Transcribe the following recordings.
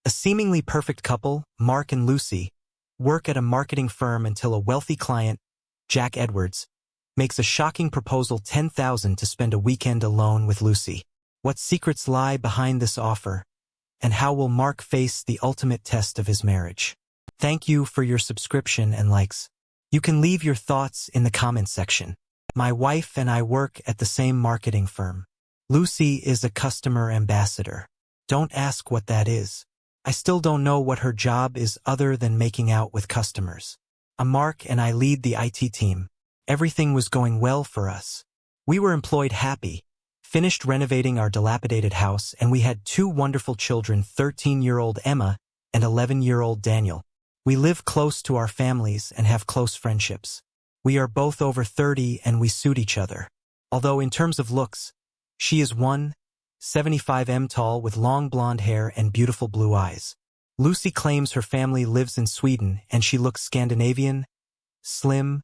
A seemingly perfect couple, Mark and Lucy, work at a marketing firm until a wealthy client, Jack Edwards, makes a shocking proposal $10,000 to spend a weekend alone with Lucy. What secrets lie behind this offer? And how will Mark face the ultimate test of his marriage? Thank you for your subscription and likes. You can leave your thoughts in the comments section. My wife and I work at the same marketing firm. Lucy is a customer ambassador. Don't ask what that is. I still don't know what her job is other than making out with customers. Mark and I lead the IT team. Everything was going well for us. We were employed happy, finished renovating our dilapidated house, and we had two wonderful children, 13-year-old Emma and 11-year-old Daniel. We live close to our families and have close friendships. We are both over 30 and we suit each other. Although in terms of looks, she is 1.75 tall with long blonde hair and beautiful blue eyes. Lucy claims her family lives in Sweden and she looks Scandinavian, slim,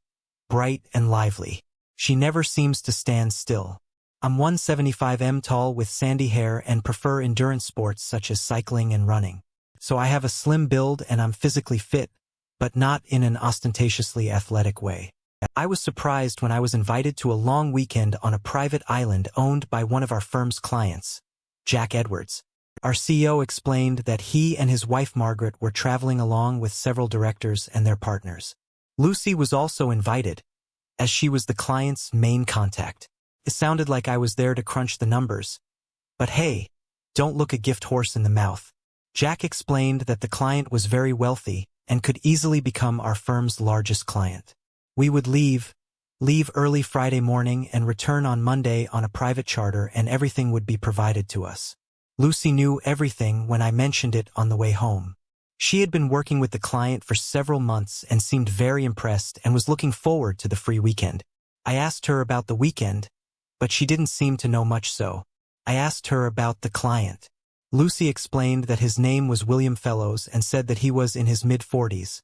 bright and lively. She never seems to stand still. I'm 1.75 tall with sandy hair and prefer endurance sports such as cycling and running. So I have a slim build and I'm physically fit, but not in an ostentatiously athletic way. I was surprised when I was invited to a long weekend on a private island owned by one of our firm's clients, Jack Edwards. Our CEO explained that he and his wife Margaret were traveling along with several directors and their partners. Lucy was also invited, as she was the client's main contact. It sounded like I was there to crunch the numbers. But hey, don't look a gift horse in the mouth. Jack explained that the client was very wealthy and could easily become our firm's largest client. We would leave early Friday morning and return on Monday on a private charter, and everything would be provided to us. Lucy knew everything when I mentioned it on the way home. She had been working with the client for several months and seemed very impressed and was looking forward to the free weekend. I asked her about the weekend, but she didn't seem to know much, so I asked her about the client. Lucy explained that his name was William Fellows and said that he was in his mid-40s,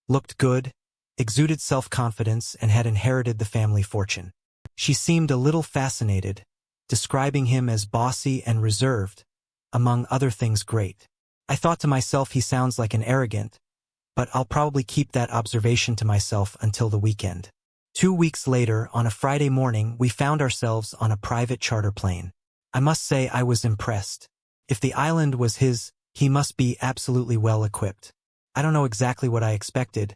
looked good, exuded self-confidence, and had inherited the family fortune. She seemed a little fascinated, describing him as bossy and reserved, among other things great. I thought to myself, he sounds like an arrogant, but I'll probably keep that observation to myself until the weekend. 2 weeks later, on a Friday morning, we found ourselves on a private charter plane. I must say I was impressed. If the island was his, he must be absolutely well equipped. I don't know exactly what I expected,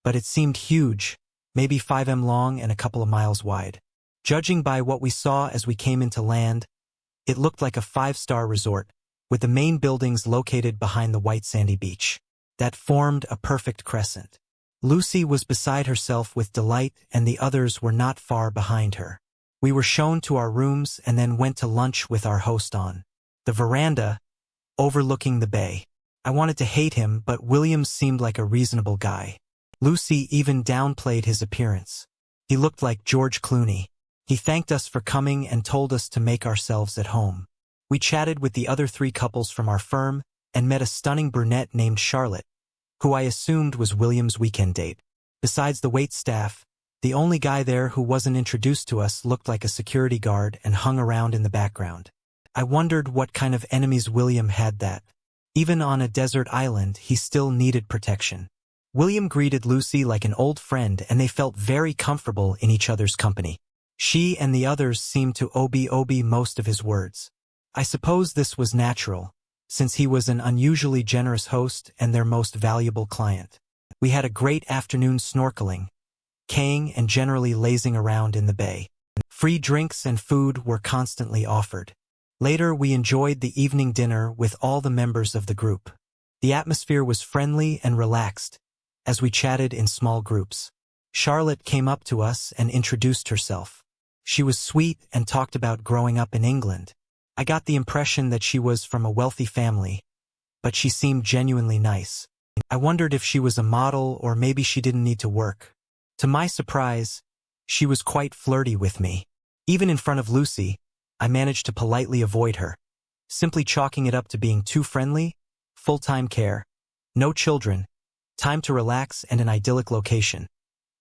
but it seemed huge, maybe 5 long and a couple of miles wide. Judging by what we saw as we came into land, it looked like a 5-star resort, with the main buildings located behind the white sandy beach. That formed a perfect crescent. Lucy was beside herself with delight, and the others were not far behind her. We were shown to our rooms and then went to lunch with our host on the veranda, overlooking the bay. I wanted to hate him, but Williams seemed like a reasonable guy. Lucy even downplayed his appearance. He looked like George Clooney. He thanked us for coming and told us to make ourselves at home. We chatted with the other 3 couples from our firm and met a stunning brunette named Charlotte, who I assumed was William's weekend date. Besides the wait staff, the only guy there who wasn't introduced to us looked like a security guard and hung around in the background. I wondered what kind of enemies William had that, even on a desert island, he still needed protection. William greeted Lucy like an old friend and they felt very comfortable in each other's company. She and the others seemed to obey most of his words. I suppose this was natural, since he was an unusually generous host and their most valuable client. We had a great afternoon snorkeling, kaying, and generally lazing around in the bay. Free drinks and food were constantly offered. Later, we enjoyed the evening dinner with all the members of the group. The atmosphere was friendly and relaxed, as we chatted in small groups. Charlotte came up to us and introduced herself. She was sweet and talked about growing up in England. I got the impression that she was from a wealthy family, but she seemed genuinely nice. I wondered if she was a model or maybe she didn't need to work. To my surprise, she was quite flirty with me. Even in front of Lucy, I managed to politely avoid her, simply chalking it up to being too friendly, full-time care, no children, time to relax, and an idyllic location.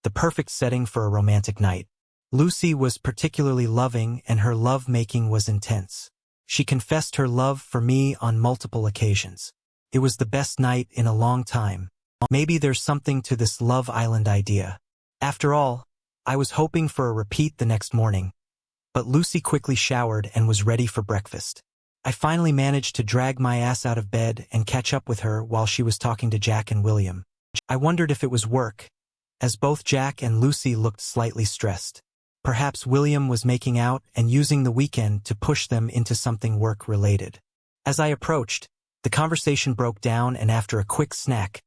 The perfect setting for a romantic night. Lucy was particularly loving and her love-making was intense. She confessed her love for me on multiple occasions. It was the best night in a long time. Maybe there's something to this Love Island idea. After all, I was hoping for a repeat the next morning, but Lucy quickly showered and was ready for breakfast. I finally managed to drag my ass out of bed and catch up with her while she was talking to Jack and William. I wondered if it was work, as both Jack and Lucy looked slightly stressed. Perhaps William was making out and using the weekend to push them into something work-related. As I approached, the conversation broke down, and after a quick snack,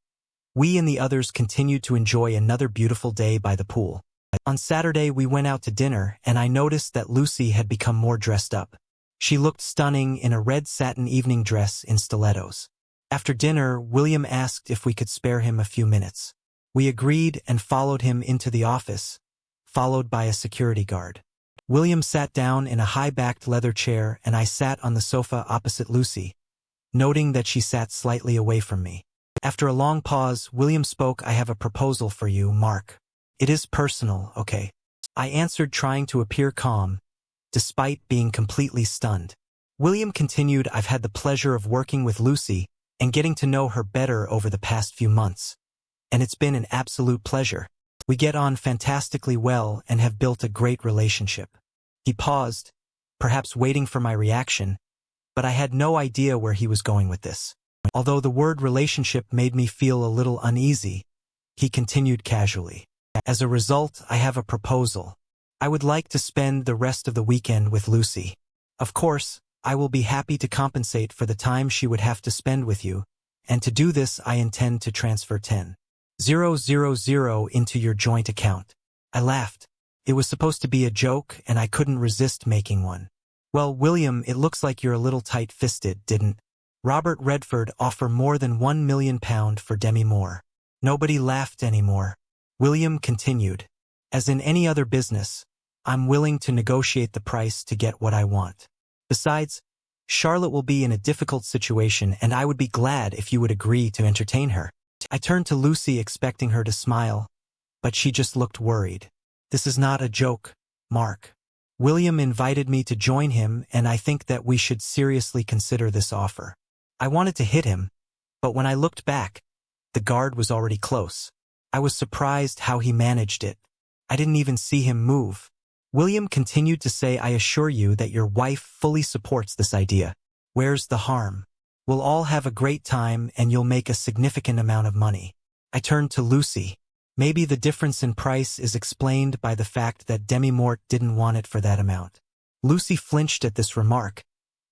we and the others continued to enjoy another beautiful day by the pool. On Saturday we went out to dinner, and I noticed that Lucy had become more dressed up. She looked stunning in a red satin evening dress in stilettos. After dinner, William asked if we could spare him a few minutes. We agreed and followed him into the office, followed by a security guard. William sat down in a high-backed leather chair, and I sat on the sofa opposite Lucy, noting that she sat slightly away from me. After a long pause, William spoke. "I have a proposal for you, Mark. It is personal, okay?" I answered, trying to appear calm, despite being completely stunned. William continued, "I've had the pleasure of working with Lucy and getting to know her better over the past few months, and it's been an absolute pleasure. We get on fantastically well and have built a great relationship." He paused, perhaps waiting for my reaction, but I had no idea where he was going with this. Although the word relationship made me feel a little uneasy, he continued casually. "As a result, I have a proposal. I would like to spend the rest of the weekend with Lucy. Of course, I will be happy to compensate for the time she would have to spend with you, and to do this I intend to transfer 10,000 into your joint account." I laughed. It was supposed to be a joke, and I couldn't resist making one. "Well, William, it looks like you're a little tight-fisted, didn't Robert Redford offer more than £1 million for Demi Moore?" Nobody laughed anymore. William continued, "As in any other business, I'm willing to negotiate the price to get what I want. Besides, Charlotte will be in a difficult situation, and I would be glad if you would agree to entertain her." I turned to Lucy, expecting her to smile, but she just looked worried. "This is not a joke, Mark. William invited me to join him, and I think that we should seriously consider this offer." I wanted to hit him, but when I looked back, the guard was already close. I was surprised how he managed it. I didn't even see him move. William continued to say, "I assure you that your wife fully supports this idea. Where's the harm? We'll all have a great time, and you'll make a significant amount of money." I turned to Lucy. Maybe the difference in price is explained by the fact that Demi Moore didn't want it for that amount. Lucy flinched at this remark,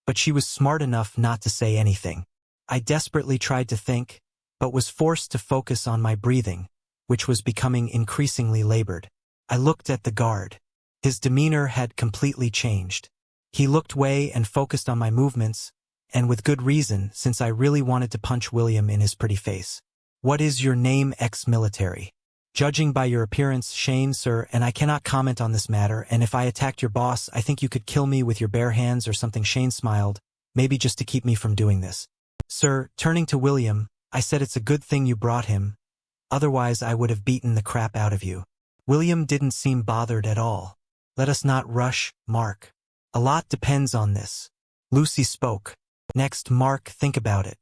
but she was smart enough not to say anything. I desperately tried to think, but was forced to focus on my breathing, which was becoming increasingly labored. I looked at the guard. His demeanor had completely changed. He looked away and focused on my movements, and with good reason, since I really wanted to punch William in his pretty face. "What is your name, ex-military?" "Judging by your appearance, Shane, sir, and I cannot comment on this matter, and if I attacked your boss, I think you could kill me with your bare hands or something." Shane smiled, maybe just to keep me from doing this. "Sir," turning to William, I said, "it's a good thing you brought him. Otherwise I would have beaten the crap out of you." William didn't seem bothered at all. "Let us not rush, Mark. A lot depends on this." Lucy spoke. "Next, Mark, think about it.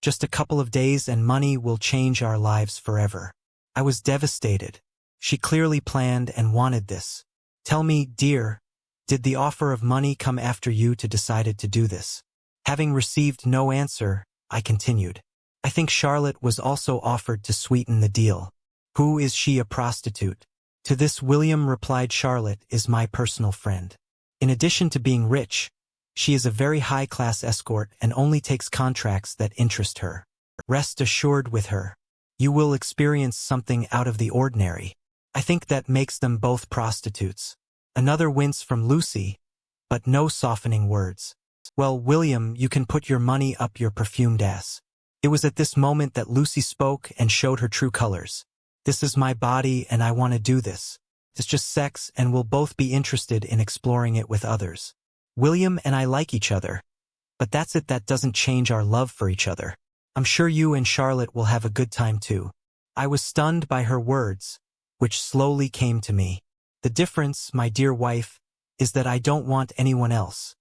Just a couple of days and money will change our lives forever." I was devastated. She clearly planned and wanted this. "Tell me, dear, did the offer of money come after you decided to do this?" Having received no answer, I continued. "I think Charlotte was also offered to sweeten the deal." "Who is she, a prostitute?" To this William replied, "Charlotte is my personal friend. In addition to being rich, she is a very high-class escort and only takes contracts that interest her. Rest assured with her, you will experience something out of the ordinary. I think that makes them both prostitutes." Another wince from Lucy, but no softening words. "Well, William, you can put your money up your perfumed ass." It was at this moment that Lucy spoke and showed her true colors. "This is my body and I want to do this. It's just sex and we'll both be interested in exploring it with others. William and I like each other, but that's it. That doesn't change our love for each other. I'm sure you and Charlotte will have a good time too." I was stunned by her words, which slowly came to me. "The difference, my dear wife, is that I don't want anyone else.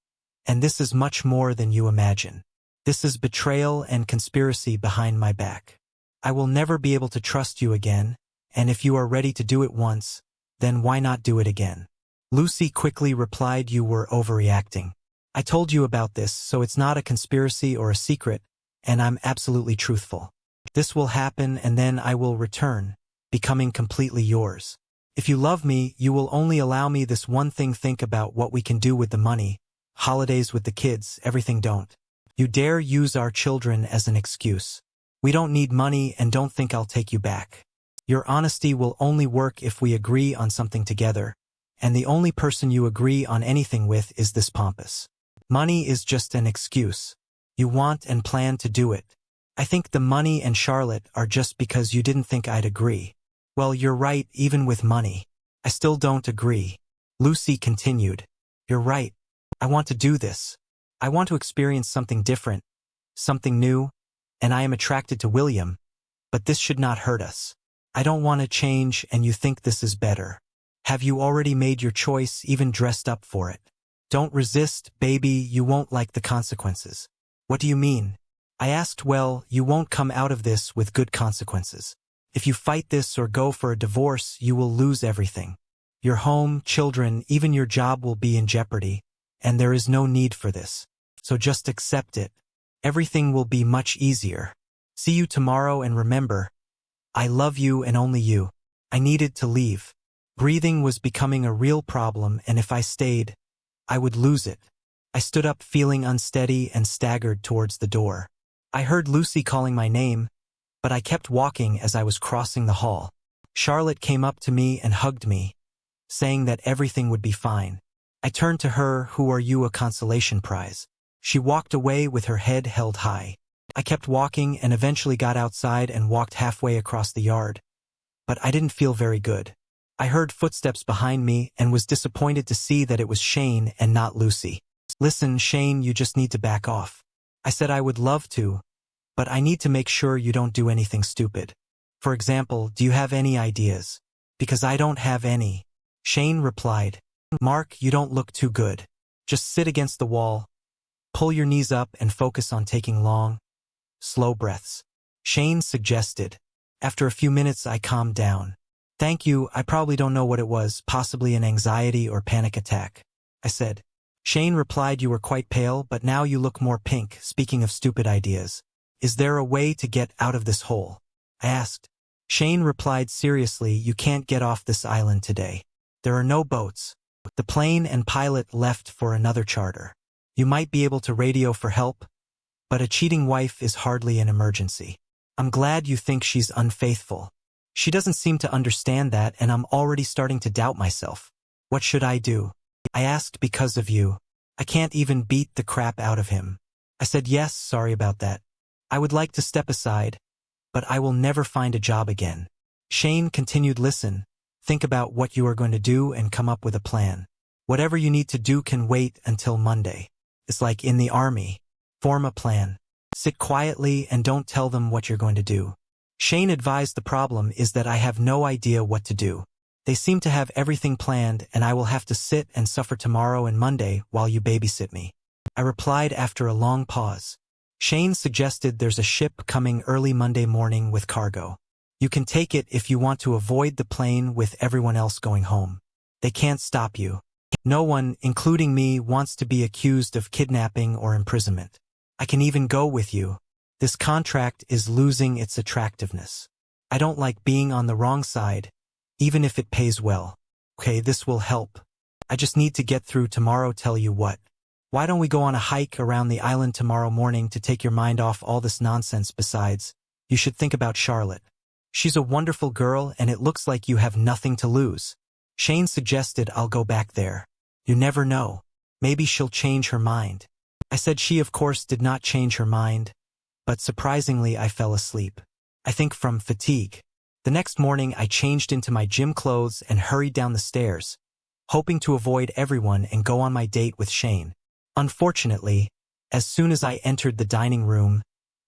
And this is much more than you imagine." This is betrayal and conspiracy behind my back. I will never be able to trust you again, and if you are ready to do it once, then why not do it again? Lucy quickly replied, you were overreacting. I told you about this, so it's not a conspiracy or a secret, and I'm absolutely truthful. This will happen and then I will return, becoming completely yours. If you love me, you will only allow me this one thing. Think about what we can do with the money, holidays with the kids, everything. Don't you dare use our children as an excuse. We don't need money and don't think I'll take you back. Your honesty will only work if we agree on something together, and the only person you agree on anything with is this pompous. Money is just an excuse. You want and plan to do it. I think the money and Charlotte are just because you didn't think I'd agree. Well, you're right, even with money. I still don't agree. Lucy continued. You're right. I want to do this. I want to experience something different, something new, and I am attracted to William, but this should not hurt us. I don't want to change and you think this is better. Have you already made your choice, even dressed up for it? Don't resist, baby, you won't like the consequences. What do you mean? I asked. Well, you won't come out of this with good consequences. If you fight this or go for a divorce, you will lose everything. Your home, children, even your job will be in jeopardy, and there is no need for this. So just accept it. Everything will be much easier. See you tomorrow and remember, I love you and only you. I needed to leave. Breathing was becoming a real problem, and if I stayed, I would lose it. I stood up feeling unsteady and staggered towards the door. I heard Lucy calling my name, but I kept walking as I was crossing the hall. Charlotte came up to me and hugged me, saying that everything would be fine. I turned to her. Who are you, a consolation prize? She walked away with her head held high. I kept walking and eventually got outside and walked halfway across the yard. But I didn't feel very good. I heard footsteps behind me and was disappointed to see that it was Shane and not Lucy. Listen, Shane, you just need to back off. I said I would love to, but I need to make sure you don't do anything stupid. For example, do you have any ideas? Because I don't have any. Shane replied. Mark, you don't look too good. Just sit against the wall. Pull your knees up and focus on taking long, slow breaths. Shane suggested. After a few minutes, I calmed down. Thank you, I probably don't know what it was, possibly an anxiety or panic attack, I said. Shane replied, you were quite pale, but now you look more pink. Speaking of stupid ideas, is there a way to get out of this hole? I asked. Shane replied seriously, you can't get off this island today. There are no boats. The plane and pilot left for another charter. You might be able to radio for help, but a cheating wife is hardly an emergency. I'm glad you think she's unfaithful. She doesn't seem to understand that, and I'm already starting to doubt myself. What should I do? I asked. Because of you. I can't even beat the crap out of him. I said, yes, sorry about that. I would like to step aside, but I will never find a job again. Shane continued, listen, think about what you are going to do and come up with a plan. Whatever you need to do can wait until Monday. It's like in the army. Form a plan. Sit quietly and don't tell them what you're going to do. Shane advised the problem is that I have no idea what to do. They seem to have everything planned and I will have to sit and suffer tomorrow and Monday while you babysit me. I replied after a long pause. Shane suggested there's a ship coming early Monday morning with cargo. You can take it if you want to avoid the plane with everyone else going home. They can't stop you. No one, including me, wants to be accused of kidnapping or imprisonment. I can even go with you. This contract is losing its attractiveness. I don't like being on the wrong side, even if it pays well. Okay, this will help. I just need to get through tomorrow. Tell you what. Why don't we go on a hike around the island tomorrow morning to take your mind off all this nonsense? Besides, you should think about Charlotte. She's a wonderful girl and it looks like you have nothing to lose. Shane suggested I'll go back there. You never know. Maybe she'll change her mind. I said she of course did not change her mind, but surprisingly I fell asleep. I think from fatigue. The next morning I changed into my gym clothes and hurried down the stairs, hoping to avoid everyone and go on my date with Shane. Unfortunately, as soon as I entered the dining room,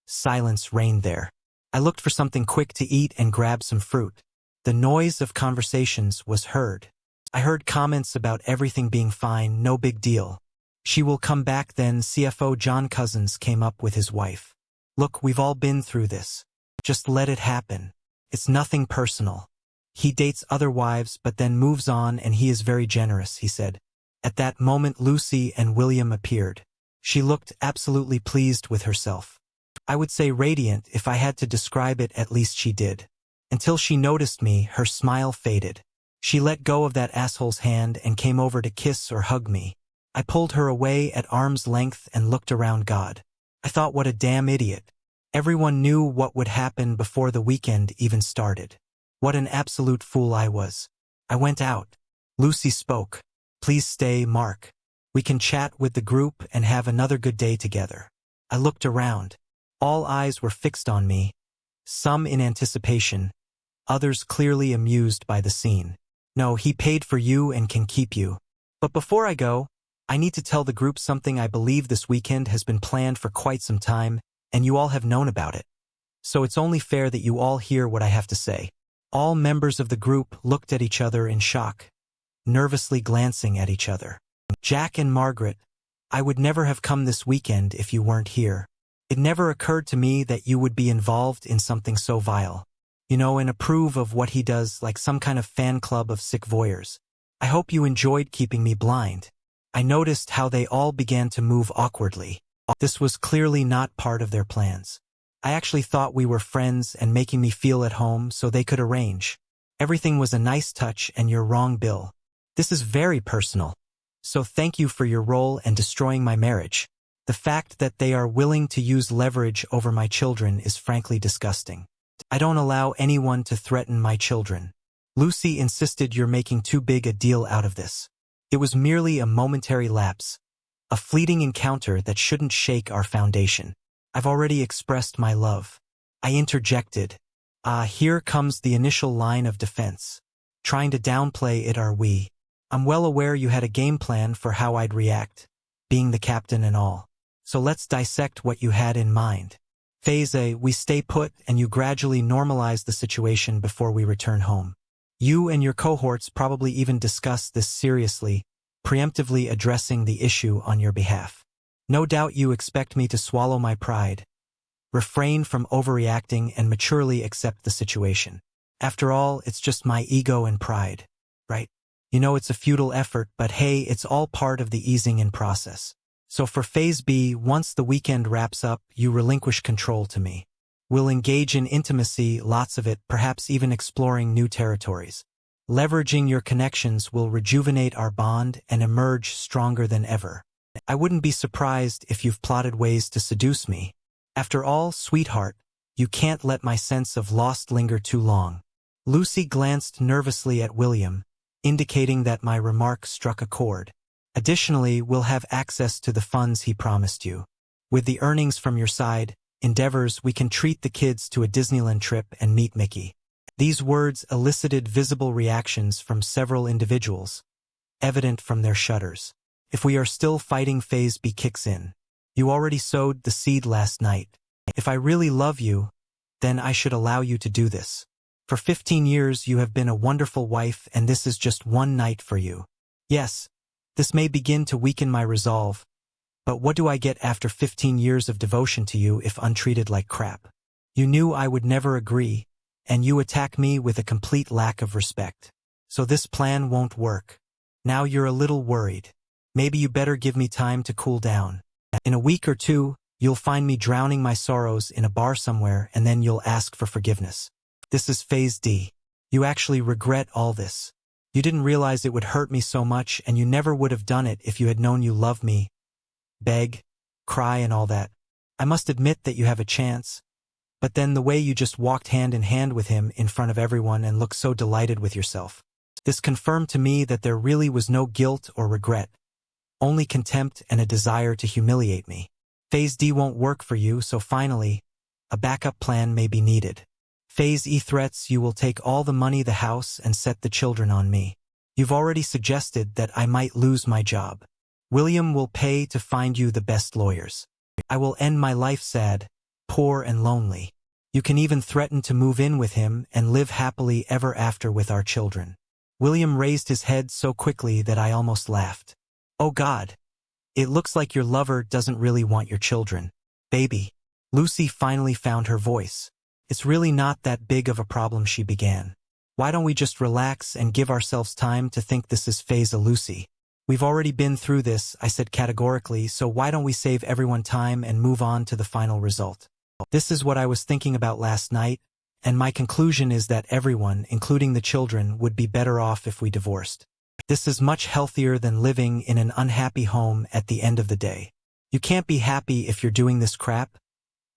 silence reigned there. I looked for something quick to eat and grabbed some fruit. The noise of conversations was heard. I heard comments about everything being fine, no big deal. She will come back then. CFO John Cousins came up with his wife. Look, we've all been through this. Just let it happen. It's nothing personal. He dates other wives but then moves on and he is very generous, he said. At that moment Lucy and William appeared. She looked absolutely pleased with herself. I would say radiant if I had to describe it, at least she did. Until she noticed me, her smile faded. She let go of that asshole's hand and came over to kiss or hug me. I pulled her away at arm's length and looked around. God. I thought, what a damn idiot. Everyone knew what would happen before the weekend even started. What an absolute fool I was. I went out. Lucy spoke. Please stay, Mark. We can chat with the group and have another good day together. I looked around. All eyes were fixed on me, some in anticipation, others clearly amused by the scene. No, he paid for you and can keep you. But before I go, I need to tell the group something. I believe this weekend has been planned for quite some time, and you all have known about it. So it's only fair that you all hear what I have to say. All members of the group looked at each other in shock, nervously glancing at each other. Jack and Margaret, I would never have come this weekend if you weren't here. It never occurred to me that you would be involved in something so vile. You know, and approve of what he does, like some kind of fan club of sick voyeurs. I hope you enjoyed keeping me blind. I noticed how they all began to move awkwardly. This was clearly not part of their plans. I actually thought we were friends and making me feel at home so they could arrange. Everything was a nice touch, and you're wrong, Bill. This is very personal. So thank you for your role and destroying my marriage. The fact that they are willing to use leverage over my children is frankly disgusting. I don't allow anyone to threaten my children. Lucy insisted you're making too big a deal out of this. It was merely a momentary lapse, a fleeting encounter that shouldn't shake our foundation. I've already expressed my love. I interjected. Here comes the initial line of defense. Trying to downplay it, are we? I'm well aware you had a game plan for how I'd react, being the captain and all. So let's dissect what you had in mind. Phase A, we stay put and you gradually normalize the situation before we return home. You and your cohorts probably even discuss this seriously, preemptively addressing the issue on your behalf. No doubt you expect me to swallow my pride, refrain from overreacting and maturely accept the situation. After all, it's just my ego and pride, right? You know it's a futile effort, but hey, it's all part of the easing in process. So for Phase B, once the weekend wraps up, you relinquish control to me. We'll engage in intimacy, lots of it, perhaps even exploring new territories. Leveraging your connections will rejuvenate our bond and emerge stronger than ever. I wouldn't be surprised if you've plotted ways to seduce me. After all, sweetheart, you can't let my sense of lost linger too long. Lucy glanced nervously at William, indicating that my remark struck a chord. Additionally, we'll have access to the funds he promised you. With the earnings from your side endeavors, we can treat the kids to a Disneyland trip and meet Mickey. These words elicited visible reactions from several individuals, evident from their shudders. If we are still fighting, Phase B kicks in. You already sowed the seed last night. If I really love you, then I should allow you to do this. For 15 years you have been a wonderful wife, and this is just one night for you. Yes, this may begin to weaken my resolve, but what do I get after 15 years of devotion to you if untreated like crap? You knew I would never agree, and you attack me with a complete lack of respect. So this plan won't work. Now you're a little worried. Maybe you better give me time to cool down. In a week or two, you'll find me drowning my sorrows in a bar somewhere, and then you'll ask for forgiveness. This is Phase D. You actually regret all this. You didn't realize it would hurt me so much, and you never would have done it if you had known you loved me. Beg, cry and all that. I must admit that you have a chance. But then the way you just walked hand in hand with him in front of everyone and looked so delighted with yourself. This confirmed to me that there really was no guilt or regret, only contempt and a desire to humiliate me. Phase D won't work for you, so finally, a backup plan may be needed. Phase E threats you will take all the money, the house, and set the children on me. You've already suggested that I might lose my job. William will pay to find you the best lawyers. I will end my life sad, poor and lonely. You can even threaten to move in with him and live happily ever after with our children. William raised his head so quickly that I almost laughed. Oh God! It looks like your lover doesn't really want your children. Baby. Lucy finally found her voice. It's really not that big of a problem, she began. Why don't we just relax and give ourselves time to think this is phase a Lucy? We've already been through this, I said categorically, so why don't we save everyone time and move on to the final result? This is what I was thinking about last night, and my conclusion is that everyone, including the children, would be better off if we divorced. This is much healthier than living in an unhappy home at the end of the day. You can't be happy if you're doing this crap,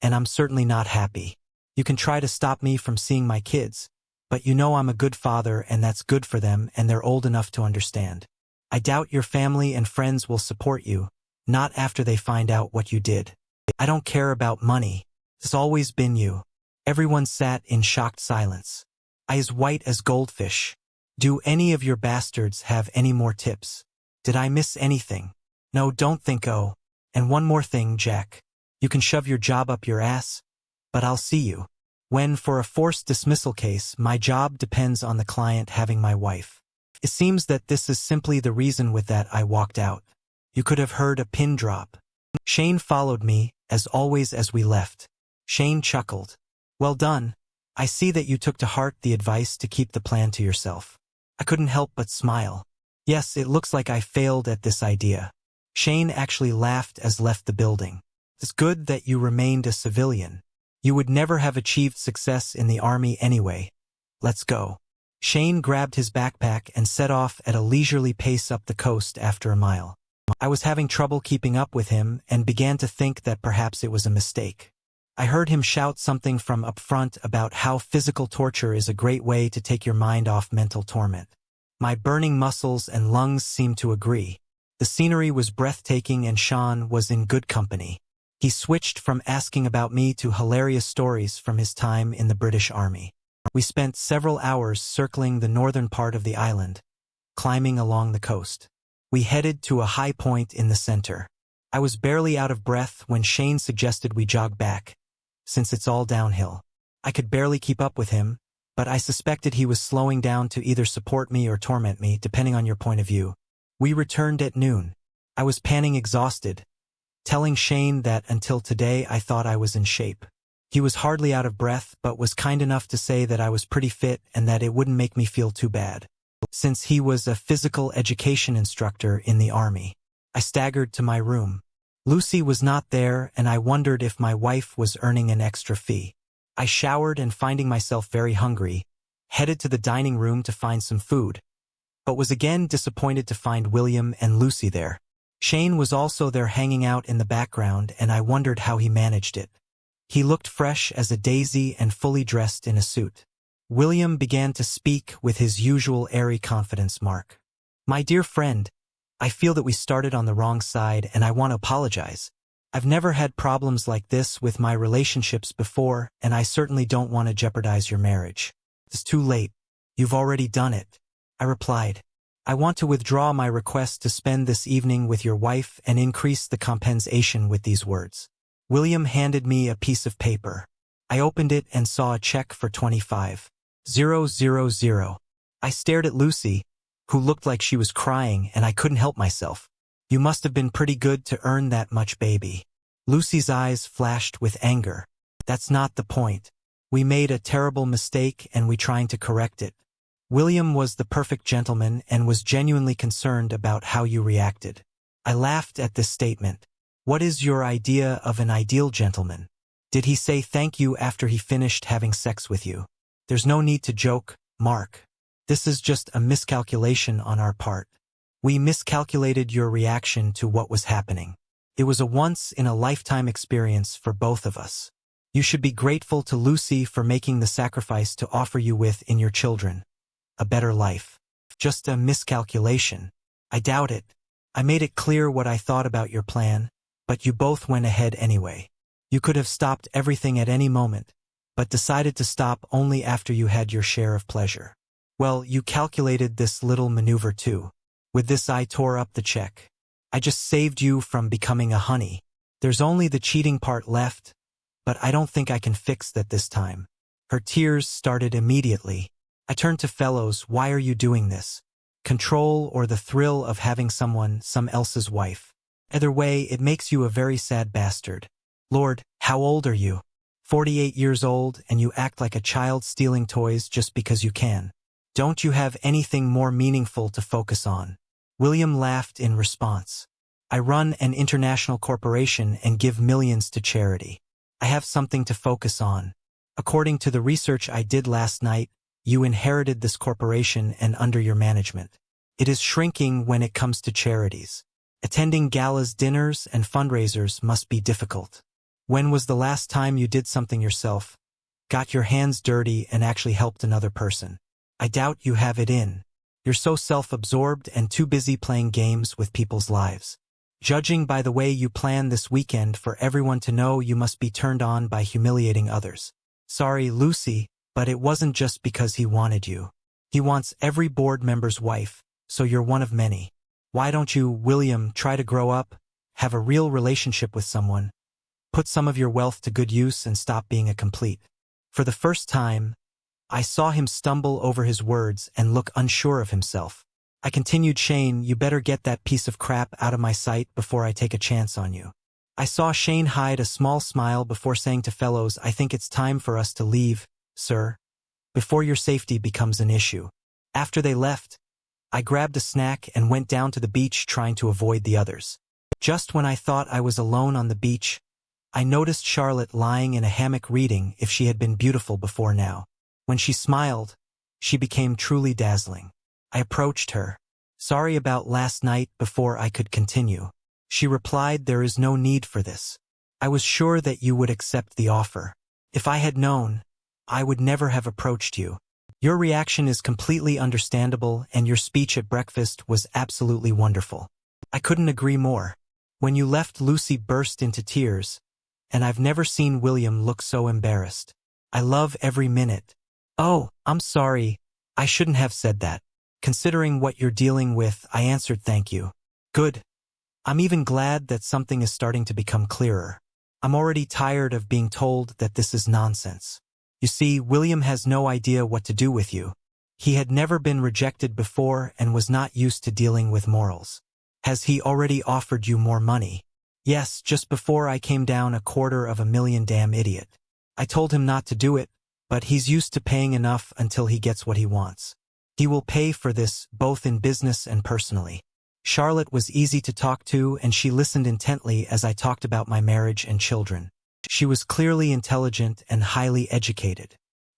and I'm certainly not happy. You can try to stop me from seeing my kids, but you know I'm a good father and that's good for them and they're old enough to understand. I doubt your family and friends will support you, not after they find out what you did. I don't care about money. It's always been you. Everyone sat in shocked silence. Eyes white as goldfish. Do any of your bastards have any more tips? Did I miss anything? No, don't think oh. And one more thing, Jack. You can shove your job up your ass, but I'll see you. When, for a forced dismissal case, my job depends on the client having my wife. It seems that this is simply the reason with that I walked out. You could have heard a pin drop. Shane followed me, as always as we left. Shane chuckled. Well done. I see that you took to heart the advice to keep the plan to yourself. I couldn't help but smile. Yes, it looks like I failed at this idea. Shane actually laughed as left the building. It's good that you remained a civilian. You would never have achieved success in the army anyway. Let's go. Shane grabbed his backpack and set off at a leisurely pace up the coast after a mile. I was having trouble keeping up with him and began to think that perhaps it was a mistake. I heard him shout something from up front about how physical torture is a great way to take your mind off mental torment. My burning muscles and lungs seemed to agree. The scenery was breathtaking and Sean was in good company. He switched from asking about me to hilarious stories from his time in the British Army. We spent several hours circling the northern part of the island, climbing along the coast. We headed to a high point in the center. I was barely out of breath when Shane suggested we jog back, since it's all downhill. I could barely keep up with him, but I suspected he was slowing down to either support me or torment me, depending on your point of view. We returned at noon. I was panting exhausted, telling Shane that until today I thought I was in shape. He was hardly out of breath but was kind enough to say that I was pretty fit and that it wouldn't make me feel too bad, since he was a physical education instructor in the army. I staggered to my room. Lucy was not there and I wondered if my wife was earning an extra fee. I showered and, finding myself very hungry, headed to the dining room to find some food, but was again disappointed to find William and Lucy there. Shane was also there hanging out in the background and I wondered how he managed it. He looked fresh as a daisy and fully dressed in a suit. William began to speak with his usual airy confidence. Mark. My dear friend, I feel that we started on the wrong side and I want to apologize. I've never had problems like this with my relationships before and I certainly don't want to jeopardize your marriage. It's too late. You've already done it. I replied. I want to withdraw my request to spend this evening with your wife and increase the compensation with these words. William handed me a piece of paper. I opened it and saw a check for $25,000. I stared at Lucy, who looked like she was crying, and I couldn't help myself. You must have been pretty good to earn that much, baby. Lucy's eyes flashed with anger. That's not the point. We made a terrible mistake and we're trying to correct it. William was the perfect gentleman and was genuinely concerned about how you reacted. I laughed at this statement. What is your idea of an ideal gentleman? Did he say thank you after he finished having sex with you? There's no need to joke, Mark. This is just a miscalculation on our part. We miscalculated your reaction to what was happening. It was a once-in-a-lifetime experience for both of us. You should be grateful to Lucy for making the sacrifice to offer you with in your children a better life. Just a miscalculation. I doubt it. I made it clear what I thought about your plan, but you both went ahead anyway. You could have stopped everything at any moment, but decided to stop only after you had your share of pleasure. Well, you calculated this little maneuver too. With this I tore up the check. I just saved you from becoming a honey. There's only the cheating part left, but I don't think I can fix that this time. Her tears started immediately. I turned to Fellows. Why are you doing this? Control or the thrill of having someone else's wife? Either way, it makes you a very sad bastard. Lord, how old are you? 48 years old, and you act like a child stealing toys just because you can. Don't you have anything more meaningful to focus on? William laughed in response. I run an international corporation and give millions to charity. I have something to focus on. According to the research I did last night, you inherited this corporation and under your management. It is shrinking when it comes to charities. Attending galas, dinners, and fundraisers must be difficult. When was the last time you did something yourself, got your hands dirty, and actually helped another person? I doubt you have it in. You're so self-absorbed and too busy playing games with people's lives. Judging by the way you plan this weekend for everyone to know, you must be turned on by humiliating others. Sorry, Lucy, but it wasn't just because he wanted you. He wants every board member's wife, so you're one of many. Why don't you, William, try to grow up, have a real relationship with someone, put some of your wealth to good use, and stop being a complete? For the first time, I saw him stumble over his words and look unsure of himself. I continued, Shane, you better get that piece of crap out of my sight before I take a chance on you. I saw Shane hide a small smile before saying to fellows, I think it's time for us to leave, sir, before your safety becomes an issue. After they left, I grabbed a snack and went down to the beach, trying to avoid the others. Just when I thought I was alone on the beach, I noticed Charlotte lying in a hammock reading If She Had Been Beautiful Before Now. When she smiled, she became truly dazzling. I approached her. Sorry about last night. Before I could continue, she replied, there is no need for this. I was sure that you would accept the offer. If I had known, I would never have approached you. Your reaction is completely understandable, and your speech at breakfast was absolutely wonderful. I couldn't agree more. When you left, Lucy burst into tears, and I've never seen William look so embarrassed. I love every minute. Oh, I'm sorry. I shouldn't have said that. Considering what you're dealing with, I answered, thank you. Good. I'm even glad that something is starting to become clearer. I'm already tired of being told that this is nonsense. You see, William has no idea what to do with you. He had never been rejected before and was not used to dealing with morals. Has he already offered you more money? Yes, just before I came down, $250,000, damn idiot. I told him not to do it, but he's used to paying enough until he gets what he wants. He will pay for this, both in business and personally. Charlotte was easy to talk to, and she listened intently as I talked about my marriage and children. She was clearly intelligent and highly educated.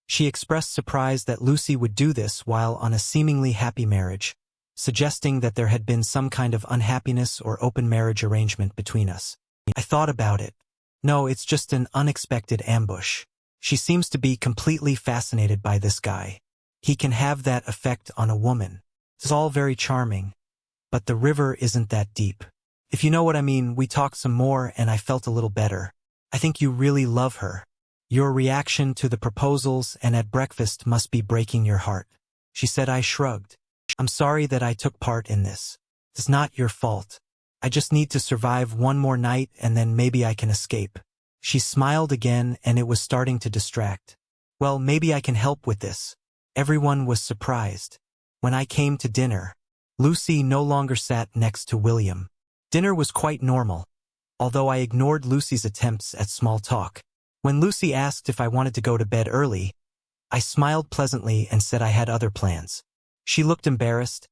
She expressed surprise that Lucy would do this while on a seemingly happy marriage, suggesting that there had been some kind of unhappiness or open marriage arrangement between us. I thought about it. No, it's just an unexpected ambush. She seems to be completely fascinated by this guy. He can have that effect on a woman. It's all very charming, but the river isn't that deep. If you know what I mean. We talked some more and I felt a little better. I think you really love her. Your reaction to the proposals and at breakfast must be breaking your heart. She said. I shrugged. I'm sorry that I took part in this. It's not your fault. I just need to survive one more night and then maybe I can escape. She smiled again, and it was starting to distract. Well, maybe I can help with this. Everyone was surprised. When I came to dinner, Lucy no longer sat next to William. Dinner was quite normal, although I ignored Lucy's attempts at small talk. When Lucy asked if I wanted to go to bed early, I smiled pleasantly and said I had other plans. She looked embarrassed,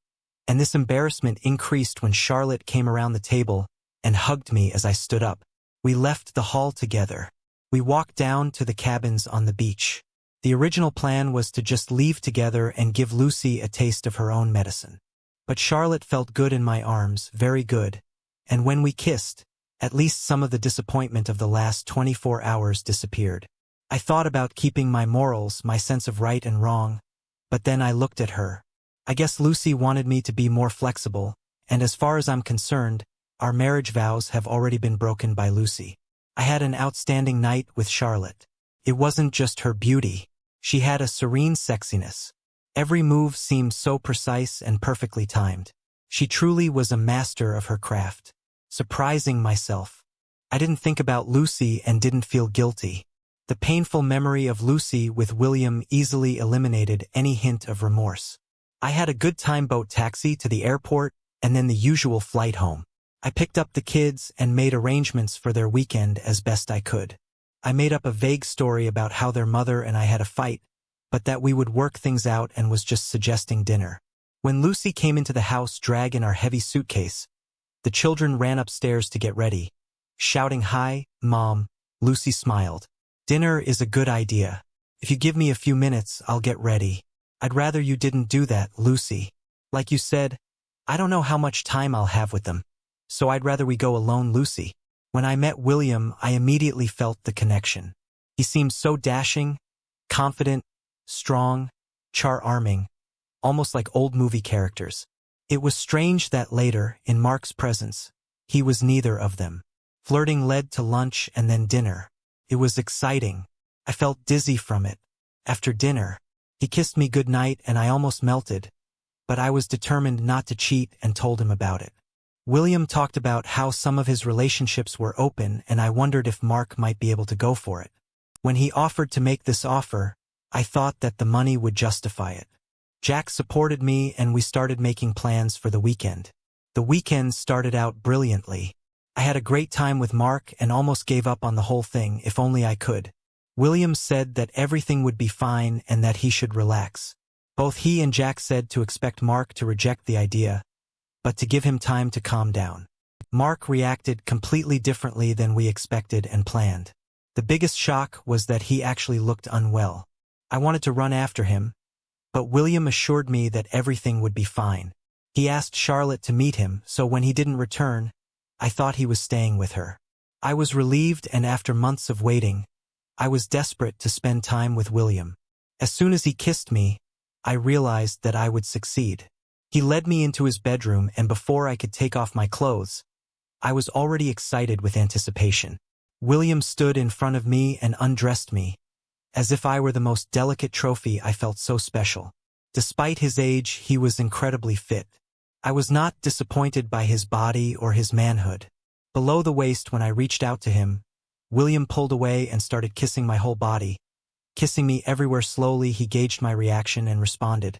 and this embarrassment increased when Charlotte came around the table and hugged me as I stood up. We left the hall together. We walked down to the cabins on the beach. The original plan was to just leave together and give Lucy a taste of her own medicine. But Charlotte felt good in my arms, very good, and when we kissed, at least some of the disappointment of the last 24 hours disappeared. I thought about keeping my morals, my sense of right and wrong, but then I looked at her. I guess Lucy wanted me to be more flexible, and as far as I'm concerned, our marriage vows have already been broken by Lucy. I had an outstanding night with Charlotte. It wasn't just her beauty. She had a serene sexiness. Every move seemed so precise and perfectly timed. She truly was a master of her craft. Surprising myself, I didn't think about Lucy and didn't feel guilty. The painful memory of Lucy with William easily eliminated any hint of remorse. I had a good time, boat taxi to the airport and then the usual flight home. I picked up the kids and made arrangements for their weekend as best I could. I made up a vague story about how their mother and I had a fight, but that we would work things out, and was just suggesting dinner. When Lucy came into the house dragging our heavy suitcase, the children ran upstairs to get ready, shouting, "Hi, Mom." Lucy smiled. "Dinner is a good idea. If you give me a few minutes, I'll get ready." "I'd rather you didn't do that, Lucy. Like you said, I don't know how much time I'll have with them. So I'd rather we go alone, Lucy." When I met William, I immediately felt the connection. He seemed so dashing, confident, strong, charming, almost like old movie characters. It was strange that later, in Mark's presence, he was neither of them. Flirting led to lunch and then dinner. It was exciting. I felt dizzy from it. After dinner, he kissed me goodnight and I almost melted, but I was determined not to cheat and told him about it. William talked about how some of his relationships were open, and I wondered if Mark might be able to go for it. When he offered to make this offer, I thought that the money would justify it. Jack supported me and we started making plans for the weekend. The weekend started out brilliantly. I had a great time with Mark and almost gave up on the whole thing if only I could. William said that everything would be fine and that he should relax. Both he and Jack said to expect Mark to reject the idea, but to give him time to calm down. Mark reacted completely differently than we expected and planned. The biggest shock was that he actually looked unwell. I wanted to run after him, but William assured me that everything would be fine. He asked Charlotte to meet him, so when he didn't return, I thought he was staying with her. I was relieved, and after months of waiting, I was desperate to spend time with William. As soon as he kissed me, I realized that I would succeed. He led me into his bedroom, and before I could take off my clothes, I was already excited with anticipation. William stood in front of me and undressed me. As if I were the most delicate trophy, I felt so special. Despite his age, he was incredibly fit. I was not disappointed by his body or his manhood. Below the waist, when I reached out to him, William pulled away and started kissing my whole body. Kissing me everywhere slowly, he gauged my reaction and responded,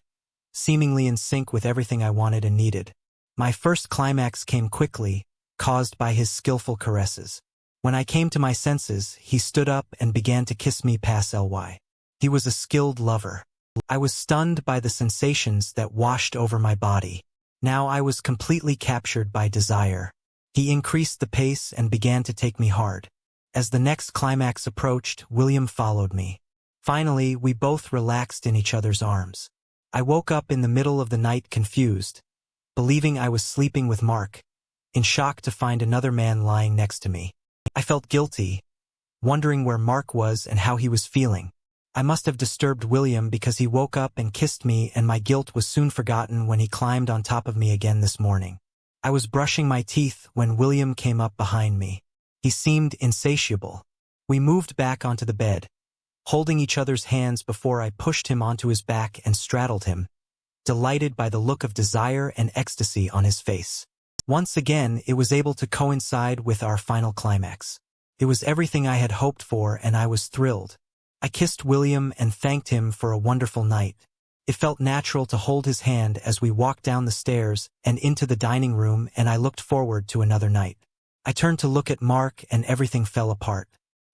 seemingly in sync with everything I wanted and needed. My first climax came quickly, caused by his skillful caresses. When I came to my senses, he stood up and began to kiss me past ly. He was a skilled lover. I was stunned by the sensations that washed over my body. Now I was completely captured by desire. He increased the pace and began to take me hard. As the next climax approached, William followed me. Finally, we both relaxed in each other's arms. I woke up in the middle of the night confused, believing I was sleeping with Mark, in shock to find another man lying next to me. I felt guilty, wondering where Mark was and how he was feeling. I must have disturbed William because he woke up and kissed me, and my guilt was soon forgotten when he climbed on top of me again this morning. I was brushing my teeth when William came up behind me. He seemed insatiable. We moved back onto the bed, holding each other's hands before I pushed him onto his back and straddled him, delighted by the look of desire and ecstasy on his face. Once again, it was able to coincide with our final climax. It was everything I had hoped for, and I was thrilled. I kissed William and thanked him for a wonderful night. It felt natural to hold his hand as we walked down the stairs and into the dining room, and I looked forward to another night. I turned to look at Mark and everything fell apart.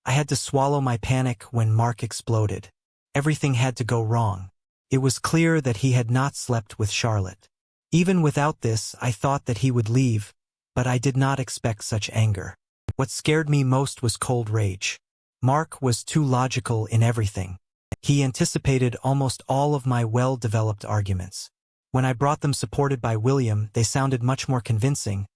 I had to swallow my panic when Mark exploded. Everything had to go wrong. It was clear that he had not slept with Charlotte. Even without this, I thought that he would leave, but I did not expect such anger. What scared me most was cold rage. Mark was too logical in everything. He anticipated almost all of my well-developed arguments. When I brought them supported by William, they sounded much more convincing,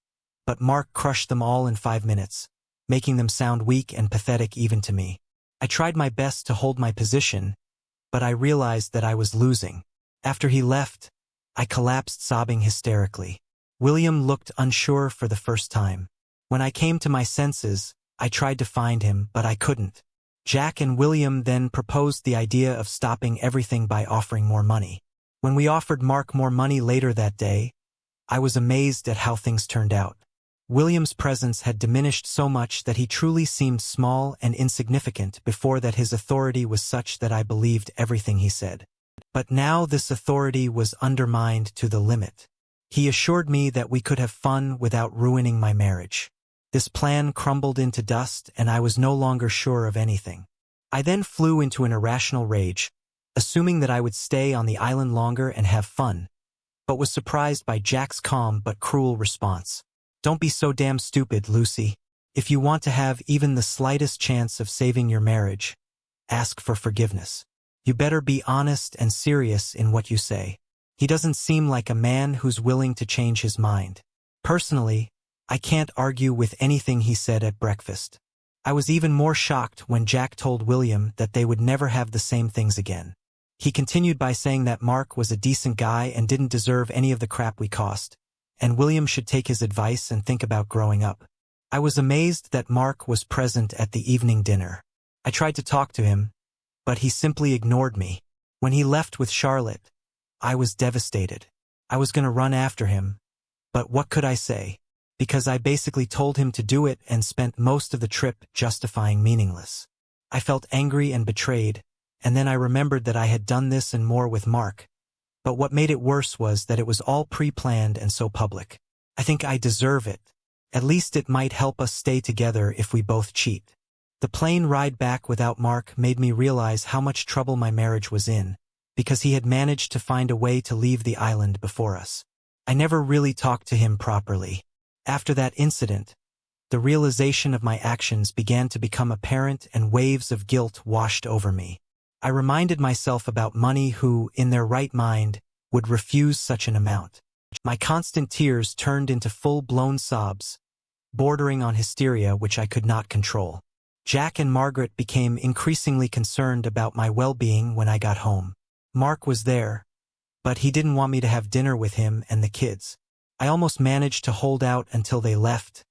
but Mark crushed them all in 5 minutes, making them sound weak and pathetic even to me. I tried my best to hold my position, but I realized that I was losing. After he left, I collapsed sobbing hysterically. William looked unsure for the first time. When I came to my senses, I tried to find him, but I couldn't. Jack and William then proposed the idea of stopping everything by offering more money. When we offered Mark more money later that day, I was amazed at how things turned out. William's presence had diminished so much that he truly seemed small and insignificant before that. His authority was such that I believed everything he said. But now this authority was undermined to the limit. He assured me that we could have fun without ruining my marriage. This plan crumbled into dust, and I was no longer sure of anything. I then flew into an irrational rage, assuming that I would stay on the island longer and have fun, but was surprised by Jack's calm but cruel response. "Don't be so damn stupid, Lucy. If you want to have even the slightest chance of saving your marriage, ask for forgiveness. You better be honest and serious in what you say. He doesn't seem like a man who's willing to change his mind." Personally, I can't argue with anything he said at breakfast. I was even more shocked when Jack told William that they would never have the same things again. He continued by saying that Mark was a decent guy and didn't deserve any of the crap we caused, and William should take his advice and think about growing up. I was amazed that Mark was present at the evening dinner. I tried to talk to him, but he simply ignored me. When he left with Charlotte, I was devastated. I was going to run after him, but what could I say? Because I basically told him to do it and spent most of the trip justifying meaningless. I felt angry and betrayed, and then I remembered that I had done this and more with Mark. But what made it worse was that it was all pre-planned and so public. I think I deserve it. At least it might help us stay together if we both cheat. The plane ride back without Mark made me realize how much trouble my marriage was in, because he had managed to find a way to leave the island before us. I never really talked to him properly. After that incident, the realization of my actions began to become apparent and waves of guilt washed over me. I reminded myself about money who, in their right mind, would refuse such an amount. My constant tears turned into full-blown sobs, bordering on hysteria which I could not control. Jack and Margaret became increasingly concerned about my well-being when I got home. Mark was there, but he didn't want me to have dinner with him and the kids. I almost managed to hold out until they left,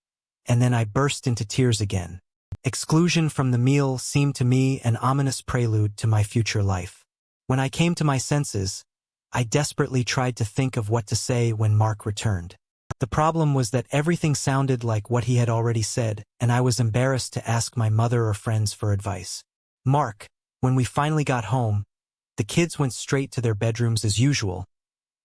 and then I burst into tears again. Exclusion from the meal seemed to me an ominous prelude to my future life. When I came to my senses, I desperately tried to think of what to say when Mark returned. The problem was that everything sounded like what he had already said, and I was embarrassed to ask my mother or friends for advice. Mark, when we finally got home, the kids went straight to their bedrooms as usual,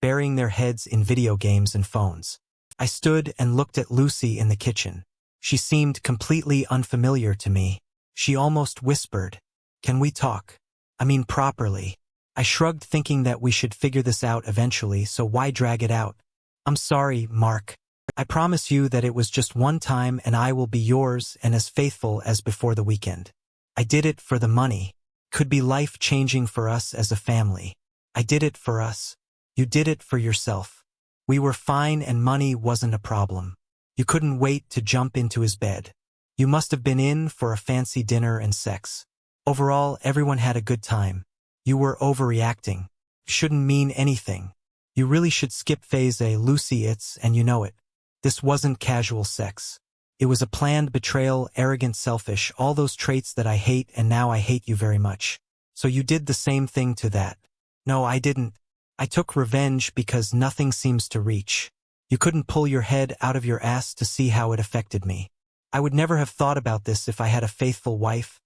burying their heads in video games and phones. I stood and looked at Lucy in the kitchen. She seemed completely unfamiliar to me. She almost whispered, "Can we talk? I mean properly." I shrugged, thinking that we should figure this out eventually, so why drag it out? "I'm sorry, Mark. I promise you that it was just one time and I will be yours and as faithful as before the weekend. I did it for the money. Could be life-changing for us as a family. I did it for us. You did it for yourself. We were fine and money wasn't a problem. You couldn't wait to jump into his bed. You must have been in for a fancy dinner and sex. Overall, everyone had a good time. You were overreacting. Shouldn't mean anything. You really should skip phase A, Lucy, and you know it. This wasn't casual sex. It was a planned betrayal, arrogant, selfish, all those traits that I hate, and now I hate you very much. So you did the same thing to that." "No, I didn't. I took revenge because nothing seems to reach. You couldn't pull your head out of your ass to see how it affected me. I would never have thought about this if I had a faithful wife,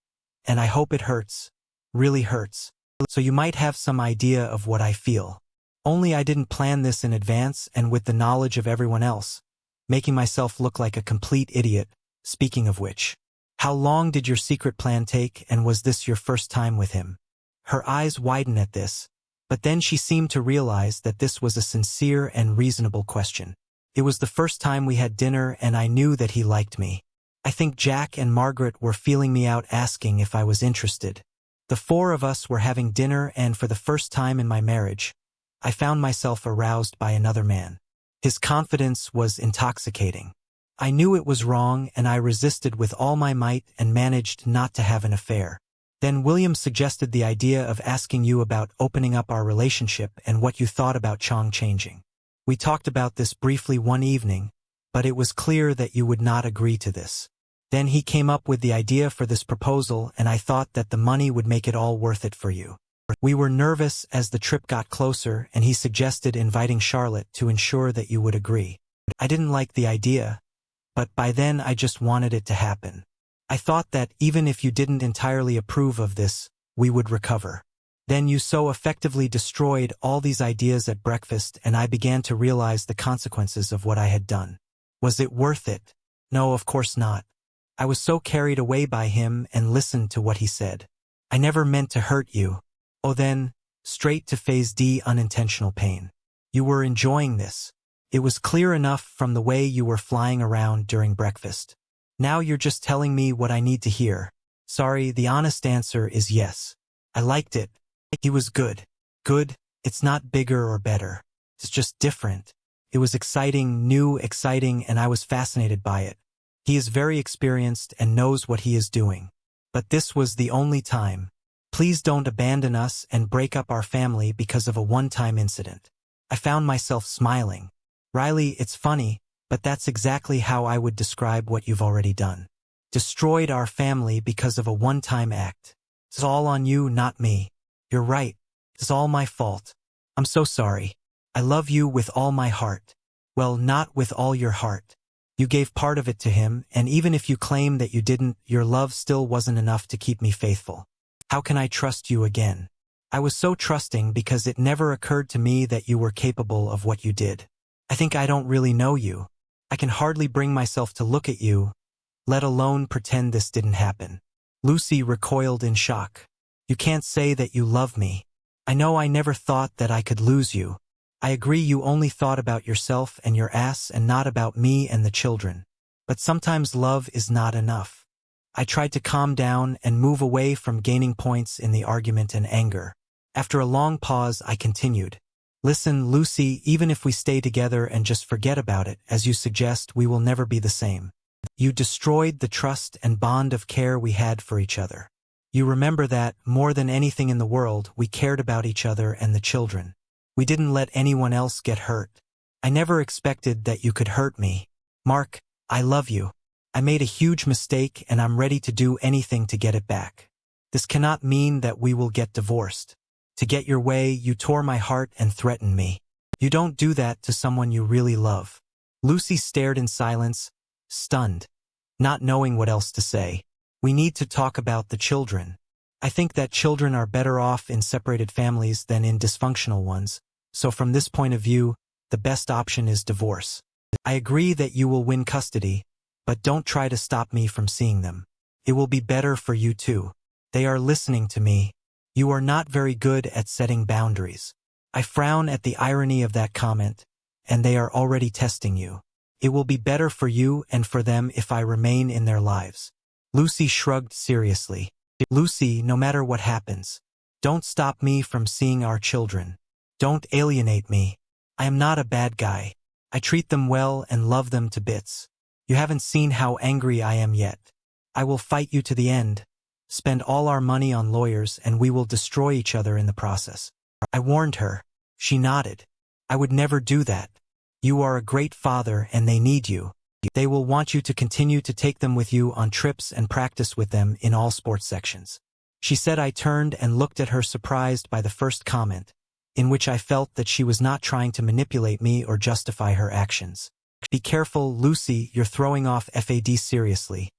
and I hope it hurts. Really hurts. So you might have some idea of what I feel. Only I didn't plan this in advance and with the knowledge of everyone else, making myself look like a complete idiot. Speaking of which, how long did your secret plan take, and was this your first time with him?" Her eyes widened at this, but then she seemed to realize that this was a sincere and reasonable question. "It was the first time we had dinner and I knew that he liked me. I think Jack and Margaret were feeling me out, asking if I was interested. The four of us were having dinner, and for the first time in my marriage, I found myself aroused by another man. His confidence was intoxicating. I knew it was wrong, and I resisted with all my might and managed not to have an affair. Then William suggested the idea of asking you about opening up our relationship and what you thought about Chong changing. We talked about this briefly one evening, but it was clear that you would not agree to this. Then he came up with the idea for this proposal, and I thought that the money would make it all worth it for you. We were nervous as the trip got closer, and he suggested inviting Charlotte to ensure that you would agree. I didn't like the idea, but by then I just wanted it to happen. I thought that even if you didn't entirely approve of this, we would recover. Then you so effectively destroyed all these ideas at breakfast, and I began to realize the consequences of what I had done. Was it worth it? No, of course not. I was so carried away by him and listened to what he said. I never meant to hurt you. Oh then, straight to phase D, unintentional pain. You were enjoying this. It was clear enough from the way you were flying around during breakfast. Now you're just telling me what I need to hear. Sorry, the honest answer is yes. I liked it. He was good. Good, it's not bigger or better. It's just different. It was exciting, new, exciting, and I was fascinated by it. He is very experienced and knows what he is doing. But this was the only time. Please don't abandon us and break up our family because of a one-time incident. I found myself smiling. Riley, it's funny, but that's exactly how I would describe what you've already done. Destroyed our family because of a one-time act. It's all on you, not me. You're right. It's all my fault. I'm so sorry. I love you with all my heart. Well, not with all your heart. You gave part of it to him, and even if you claim that you didn't, your love still wasn't enough to keep me faithful. How can I trust you again? I was so trusting because it never occurred to me that you were capable of what you did. I think I don't really know you. I can hardly bring myself to look at you, let alone pretend this didn't happen. Lucy recoiled in shock. You can't say that you love me. I know I never thought that I could lose you. I agree you only thought about yourself and your ass and not about me and the children. But sometimes love is not enough. I tried to calm down and move away from gaining points in the argument and anger. After a long pause, I continued. Listen, Lucy, even if we stay together and just forget about it, as you suggest, we will never be the same. You destroyed the trust and bond of care we had for each other. You remember that, more than anything in the world, we cared about each other and the children. We didn't let anyone else get hurt. I never expected that you could hurt me. Mark, I love you. I made a huge mistake and I'm ready to do anything to get it back. This cannot mean that we will get divorced. To get your way, you tore my heart and threatened me. You don't do that to someone you really love. Lucy stared in silence, stunned, not knowing what else to say. We need to talk about the children. I think that children are better off in separated families than in dysfunctional ones, so from this point of view, the best option is divorce. I agree that you will win custody, but don't try to stop me from seeing them. It will be better for you too. They are listening to me. You are not very good at setting boundaries. I frown at the irony of that comment, and they are already testing you. It will be better for you and for them if I remain in their lives. Lucy shrugged seriously. Lucy, no matter what happens, don't stop me from seeing our children. Don't alienate me. I am not a bad guy. I treat them well and love them to bits. You haven't seen how angry I am yet. I will fight you to the end, spend all our money on lawyers, and we will destroy each other in the process. I warned her. She nodded. I would never do that. You are a great father and they need you. They will want you to continue to take them with you on trips and practice with them in all sports sections. She said. I turned and looked at her, surprised by the first comment, in which I felt that she was not trying to manipulate me or justify her actions. Be careful, Lucy, you're throwing off FAD seriously.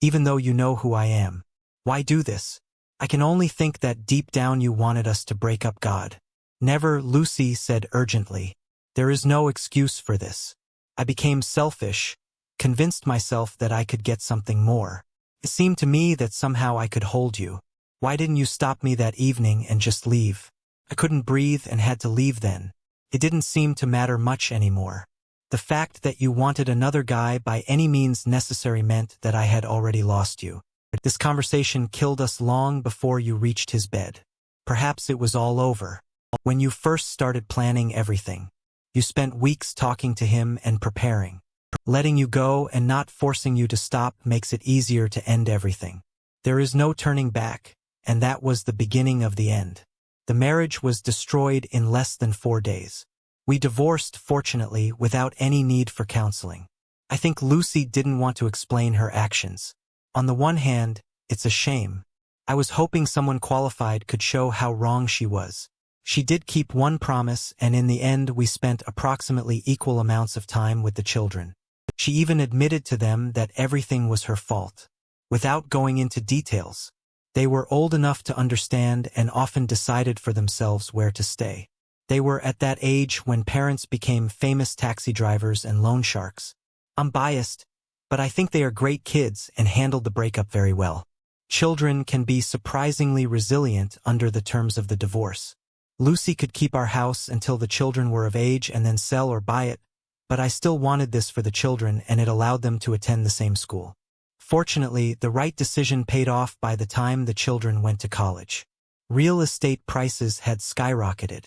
Even though you know who I am. Why do this? I can only think that deep down you wanted us to break up. God. Never, Lucy said urgently. There is no excuse for this. I became selfish, convinced myself that I could get something more. It seemed to me that somehow I could hold you. Why didn't you stop me that evening and just leave? I couldn't breathe and had to leave then. It didn't seem to matter much anymore. The fact that you wanted another guy by any means necessary meant that I had already lost you. This conversation killed us long before you reached his bed. Perhaps it was all over. When you first started planning everything, you spent weeks talking to him and preparing. Letting you go and not forcing you to stop makes it easier to end everything. There is no turning back, and that was the beginning of the end. The marriage was destroyed in less than 4 days. We divorced, fortunately, without any need for counseling. I think Lucy didn't want to explain her actions. On the one hand, it's a shame. I was hoping someone qualified could show how wrong she was. She did keep one promise, and in the end we spent approximately equal amounts of time with the children. She even admitted to them that everything was her fault. Without going into details, They were old enough to understand and often decided for themselves where to stay. They were at that age when parents became famous taxi drivers and loan sharks. I'm biased, but I think they are great kids and handled the breakup very well. Children can be surprisingly resilient under the terms of the divorce. Lucy could keep our house until the children were of age and then sell or buy it, but I still wanted this for the children and it allowed them to attend the same school. Fortunately, the right decision paid off by the time the children went to college. Real estate prices had skyrocketed.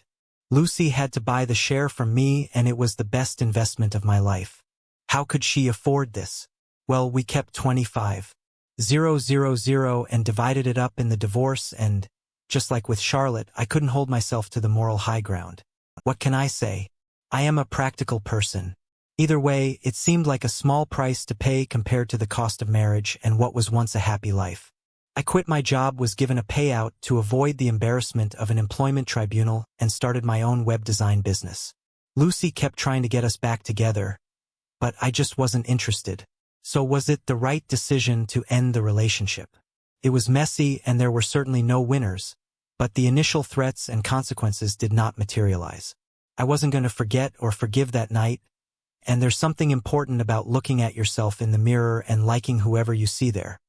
Lucy had to buy the share from me and it was the best investment of my life. How could she afford this? Well, we kept 25,000 and divided it up in the divorce and, just like with Charlotte, I couldn't hold myself to the moral high ground. What can I say? I am a practical person. Either way, it seemed like a small price to pay compared to the cost of marriage and what was once a happy life. I quit my job, was given a payout to avoid the embarrassment of an employment tribunal, and started my own web design business. Lucy kept trying to get us back together, but I just wasn't interested. So was it the right decision to end the relationship? It was messy and there were certainly no winners, but the initial threats and consequences did not materialize. I wasn't going to forget or forgive that night, and there's something important about looking at yourself in the mirror and liking whoever you see there.